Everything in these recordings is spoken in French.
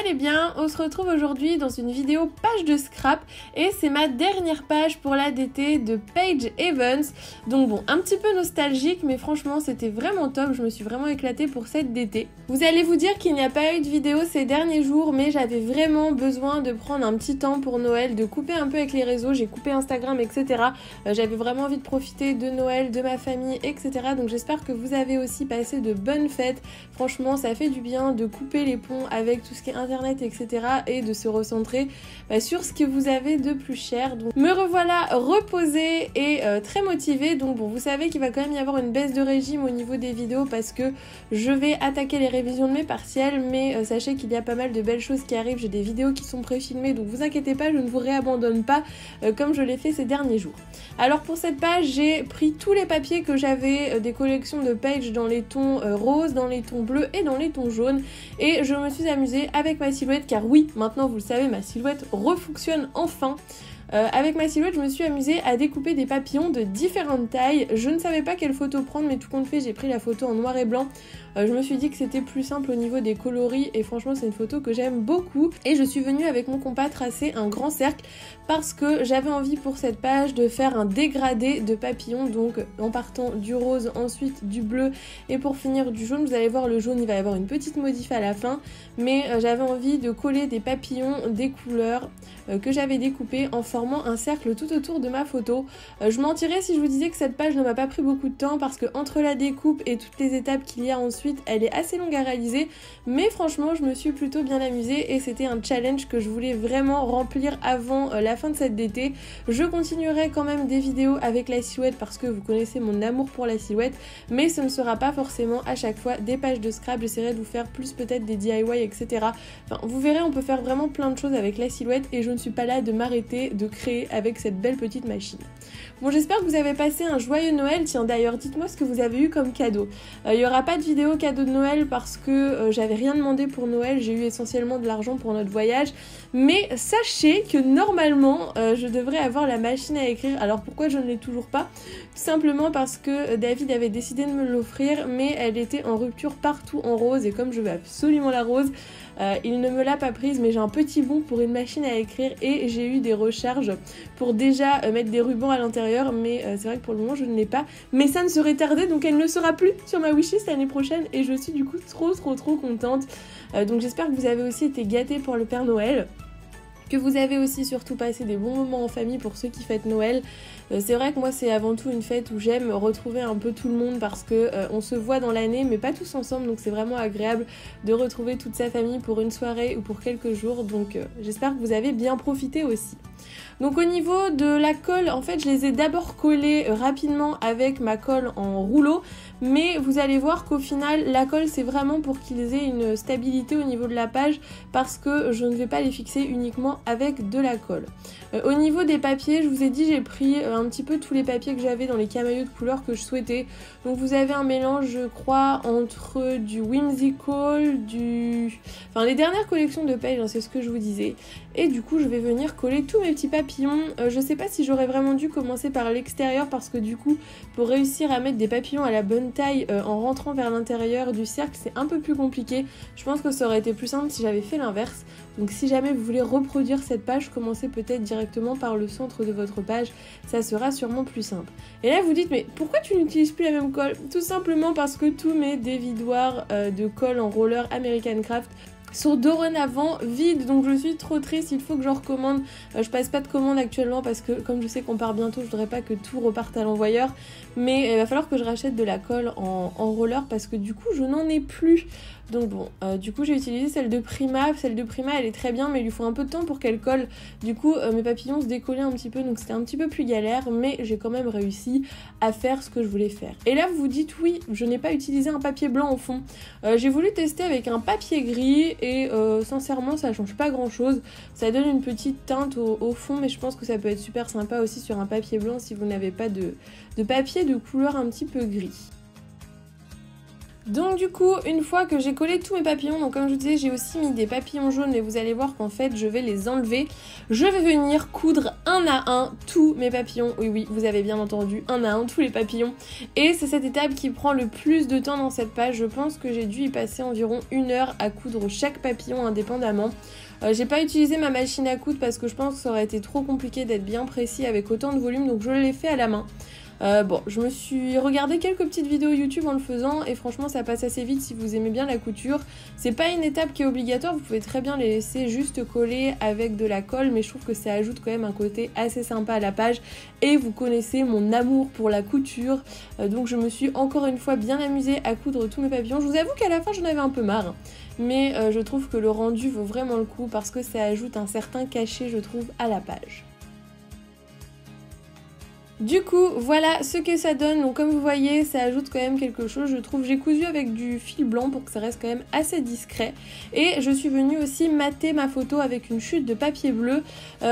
allez bien? On se retrouve aujourd'hui dans une vidéo page de scrap et c'est ma dernière page pour la DT de Paige Evans. Donc bon, un petit peu nostalgique mais franchement c'était vraiment top, je me suis vraiment éclatée pour cette DT. Vous allez vous dire qu'il n'y a pas eu de vidéo ces derniers jours mais j'avais vraiment besoin de prendre un petit temps pour Noël, de couper un peu avec les réseaux, j'ai coupé Instagram etc. J'avais vraiment envie de profiter de Noël, de ma famille etc. Donc j'espère que vous avez aussi passé de bonnes fêtes. Franchement ça fait du bien de couper les ponts avec tout ce qui est internet etc. et de se recentrer sur ce que vous avez de plus cher. Donc me revoilà reposée et très motivée. Donc bon, vous savez qu'il va quand même y avoir une baisse de régime au niveau des vidéos parce que je vais attaquer les révisions de mes partiels, mais sachez qu'il y a pas mal de belles choses qui arrivent. J'ai des vidéos qui sont préfilmées, donc vous inquiétez pas, je ne vous réabandonne pas comme je l'ai fait ces derniers jours. Alors pour cette page, j'ai pris tous les papiers que j'avais des collections de Paige dans les tons roses, dans les tons bleus et dans les tons jaunes, et je me suis amusée avec ma silhouette car oui, maintenant vous le savez, ma silhouette refonctionne enfin. Avec ma silhouette, je me suis amusée à découper des papillons de différentes tailles. Je ne savais pas quelle photo prendre, mais tout compte fait, j'ai pris la photo en noir et blanc. Je me suis dit que c'était plus simple au niveau des coloris et franchement c'est une photo que j'aime beaucoup. Et je suis venue avec mon compas tracer un grand cercle parce que j'avais envie pour cette page de faire un dégradé de papillons, donc en partant du rose, ensuite du bleu et pour finir du jaune. Vous allez voir, le jaune il va y avoir une petite modif à la fin, mais j'avais envie de coller des papillons des couleurs que j'avais découpées en formant un cercle tout autour de ma photo. Je mentirais si je vous disais que cette page ne m'a pas pris beaucoup de temps parce que entre la découpe et toutes les étapes qu'il y a ensuite, elle est assez longue à réaliser, mais franchement je me suis plutôt bien amusée et c'était un challenge que je voulais vraiment remplir avant la fin de cette DT. Je continuerai quand même des vidéos avec la silhouette parce que vous connaissez mon amour pour la silhouette, mais ce ne sera pas forcément à chaque fois des pages de scrap. J'essaierai de vous faire plus peut-être des DIY etc. Enfin vous verrez, on peut faire vraiment plein de choses avec la silhouette et je ne suis pas là de m'arrêter de créer avec cette belle petite machine. Bon, j'espère que vous avez passé un joyeux Noël. Tiens d'ailleurs, dites-moi ce que vous avez eu comme cadeau. Il n'y aura pas de vidéo cadeau de Noël parce que j'avais rien demandé pour Noël, j'ai eu essentiellement de l'argent pour notre voyage, mais sachez que normalement je devrais avoir la machine à écrire. Alors pourquoi je ne l'ai toujours pas? Tout simplement parce que David avait décidé de me l'offrir, mais elle était en rupture partout en rose et comme je veux absolument la rose, il ne me l'a pas prise, mais j'ai un petit bon pour une machine à écrire et j'ai eu des recharges pour déjà mettre des rubans à l'intérieur, mais c'est vrai que pour le moment je ne l'ai pas, mais ça ne serait tardé, donc elle ne sera plus sur ma wishlist l'année prochaine et je suis du coup trop contente. Donc j'espère que vous avez aussi été gâtés pour le Père Noël, que vous avez aussi surtout passé des bons moments en famille pour ceux qui fêtent Noël. C'est vrai que moi c'est avant tout une fête où j'aime retrouver un peu tout le monde parce que on se voit dans l'année mais pas tous ensemble, donc c'est vraiment agréable de retrouver toute sa famille pour une soirée ou pour quelques jours, donc j'espère que vous avez bien profité aussi. Donc au niveau de la colle, en fait je les ai d'abord collées rapidement avec ma colle en rouleau, mais vous allez voir qu'au final la colle c'est vraiment pour qu'ils aient une stabilité au niveau de la page parce que je ne vais pas les fixer uniquement avec de la colle. Au niveau des papiers, je vous ai dit j'ai pris un petit peu tous les papiers que j'avais dans les camaillots de couleurs que je souhaitais. Donc vous avez un mélange je crois entre du whimsical, enfin les dernières collections de Paige, hein, c'est ce que je vous disais. Et du coup je vais venir coller tous mes petits papillons. Je sais pas si j'aurais vraiment dû commencer par l'extérieur parce que du coup pour réussir à mettre des papillons à la bonne taille en rentrant vers l'intérieur du cercle c'est un peu plus compliqué. Je pense que ça aurait été plus simple si j'avais fait l'inverse. Donc si jamais vous voulez reproduire cette page, commencez peut-être directement par le centre de votre page, ça sera sûrement plus simple. Et là vous dites mais pourquoi tu n'utilises plus la même colle? Tout simplement parce que tous mes dévidoirs de colle en roller American Craft sont dorénavant vides, donc je suis trop triste, il faut que j'en recommande. Je passe pas de commande actuellement parce que comme je sais qu'on part bientôt, je voudrais pas que tout reparte à l'envoyeur, mais il va falloir que je rachète de la colle en roller parce que du coup je n'en ai plus. Donc bon, du coup j'ai utilisé celle de Prima elle est très bien mais il lui faut un peu de temps pour qu'elle colle. Du coup mes papillons se décollaient un petit peu, donc c'était un petit peu plus galère, mais j'ai quand même réussi à faire ce que je voulais faire. Et là vous vous dites oui, je n'ai pas utilisé un papier blanc au fond. J'ai voulu tester avec un papier gris et sincèrement ça change pas grand chose. Ça donne une petite teinte au fond, mais je pense que ça peut être super sympa aussi sur un papier blanc si vous n'avez pas de papier de couleur un petit peu gris. Donc du coup, une fois que j'ai collé tous mes papillons, donc comme je vous disais, j'ai aussi mis des papillons jaunes, mais vous allez voir qu'en fait, je vais les enlever. Je vais venir coudre un à un tous mes papillons. Oui, oui, vous avez bien entendu, un à un, tous les papillons. Et c'est cette étape qui prend le plus de temps dans cette page. Je pense que j'ai dû y passer environ 1 heure à coudre chaque papillon indépendamment. J'ai pas utilisé ma machine à coudre parce que je pense que ça aurait été trop compliqué d'être bien précis avec autant de volume, donc je l'ai fait à la main. Bon, je me suis regardé quelques petites vidéos YouTube en le faisant et franchement ça passe assez vite si vous aimez bien la couture. C'est pas une étape qui est obligatoire, vous pouvez très bien les laisser juste coller avec de la colle, mais je trouve que ça ajoute quand même un côté assez sympa à la page et vous connaissez mon amour pour la couture, donc je me suis encore une fois bien amusée à coudre tous mes papillons. Je vous avoue qu'à la fin j'en avais un peu marre, mais je trouve que le rendu vaut vraiment le coup parce que ça ajoute un certain cachet, je trouve, à la page. Du coup, voilà ce que ça donne. Donc comme vous voyez, ça ajoute quand même quelque chose, je trouve. J'ai cousu avec du fil blanc pour que ça reste quand même assez discret. Et je suis venue aussi mater ma photo avec une chute de papier bleu.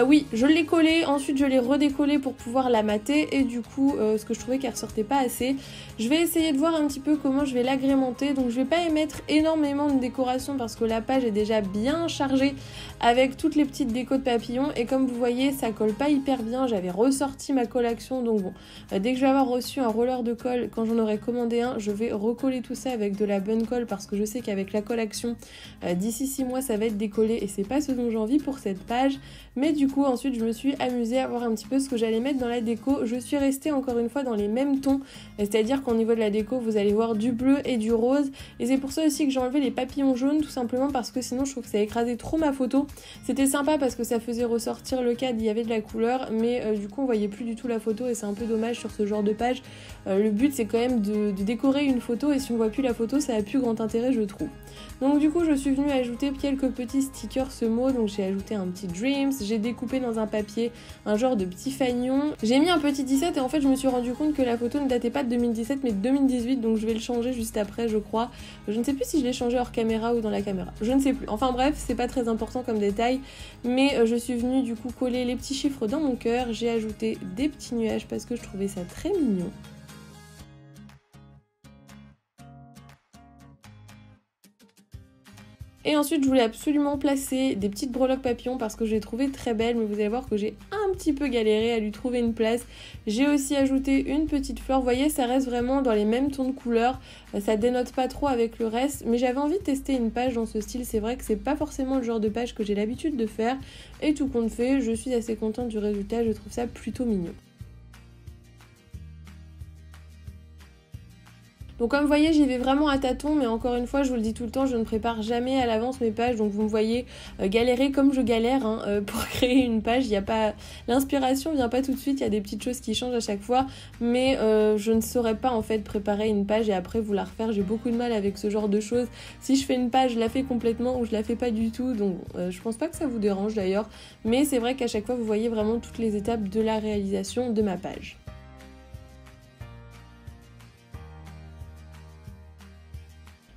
Oui, je l'ai collée, ensuite je l'ai redécollée pour pouvoir la mater. Et du coup, ce que je trouvais qu'elle ressortait pas assez. Je vais essayer de voir un petit peu comment je vais l'agrémenter. Donc je vais pas émettre énormément de décoration parce que la page est déjà bien chargée avec toutes les petites décos de papillons. Et comme vous voyez, ça colle pas hyper bien. J'avais ressorti ma colle action. Donc bon, dès que je vais avoir reçu un roller de colle, quand j'en aurai commandé un, je vais recoller tout ça avec de la bonne colle parce que je sais qu'avec la colle action, d'ici 6 mois ça va être décollé et c'est pas ce dont j'ai envie pour cette page. Mais du coup ensuite je me suis amusée à voir un petit peu ce que j'allais mettre dans la déco. Je suis restée encore une fois dans les mêmes tons, c'est-à-dire qu'au niveau de la déco vous allez voir du bleu et du rose, et c'est pour ça aussi que j'ai enlevé les papillons jaunes, tout simplement parce que sinon je trouve que ça écrasait trop ma photo. C'était sympa parce que ça faisait ressortir le cadre, il y avait de la couleur, mais du coup on voyait plus du tout la photo et c'est un peu dommage sur ce genre de page. Le but c'est quand même de décorer une photo et si on voit plus la photo ça a plus grand intérêt je trouve. Donc du coup je suis venue ajouter quelques petits stickers ce mot, donc j'ai ajouté un petit Dreams, j'ai découpé dans un papier un genre de petit fanion, j'ai mis un petit 17 et en fait je me suis rendu compte que la photo ne datait pas de 2017 mais de 2018, donc je vais le changer juste après je crois. Je ne sais plus si je l'ai changé hors caméra ou dans la caméra, je ne sais plus. Enfin bref, c'est pas très important comme détail, mais je suis venue du coup coller les petits chiffres dans mon cœur, j'ai ajouté des petits nuages parce que je trouvais ça très mignon. Et ensuite je voulais absolument placer des petites breloques papillons parce que je les trouvais très belles, mais vous allez voir que j'ai un petit peu galéré à lui trouver une place. J'ai aussi ajouté une petite fleur, vous voyez ça reste vraiment dans les mêmes tons de couleurs, ça dénote pas trop avec le reste, mais j'avais envie de tester une page dans ce style. C'est vrai que c'est pas forcément le genre de page que j'ai l'habitude de faire, et tout compte fait, je suis assez contente du résultat, je trouve ça plutôt mignon. Donc comme vous voyez, j'y vais vraiment à tâtons, mais encore une fois, je vous le dis tout le temps, je ne prépare jamais à l'avance mes pages, donc vous me voyez galérer comme je galère pour créer une page. Il y a pas, l'inspiration vient pas tout de suite, il y a des petites choses qui changent à chaque fois, mais je ne saurais pas en fait préparer une page et après vous la refaire. J'ai beaucoup de mal avec ce genre de choses. Si je fais une page, je la fais complètement ou je la fais pas du tout, donc je pense pas que ça vous dérange d'ailleurs, mais c'est vrai qu'à chaque fois vous voyez vraiment toutes les étapes de la réalisation de ma page.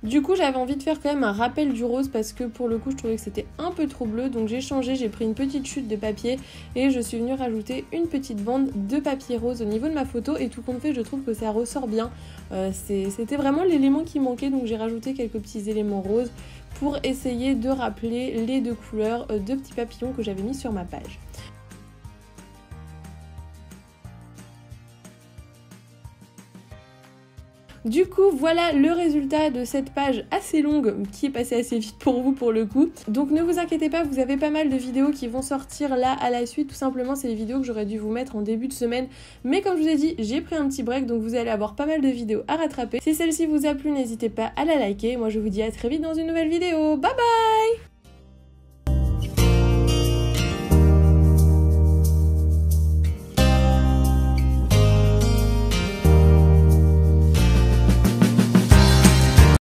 Du coup j'avais envie de faire quand même un rappel du rose parce que pour le coup je trouvais que c'était un peu trop bleu, donc j'ai changé, j'ai pris une petite chute de papier et je suis venue rajouter une petite bande de papier rose au niveau de ma photo, et tout compte fait je trouve que ça ressort bien. C'était vraiment l'élément qui manquait, donc j'ai rajouté quelques petits éléments roses pour essayer de rappeler les deux couleurs de petits papillons que j'avais mis sur ma page. Du coup, voilà le résultat de cette page assez longue qui est passée assez vite pour vous pour le coup. Donc ne vous inquiétez pas, vous avez pas mal de vidéos qui vont sortir là à la suite. Tout simplement, c'est les vidéos que j'aurais dû vous mettre en début de semaine. Mais comme je vous ai dit, j'ai pris un petit break, donc vous allez avoir pas mal de vidéos à rattraper. Si celle-ci vous a plu, n'hésitez pas à la liker. Moi, je vous dis à très vite dans une nouvelle vidéo. Bye bye!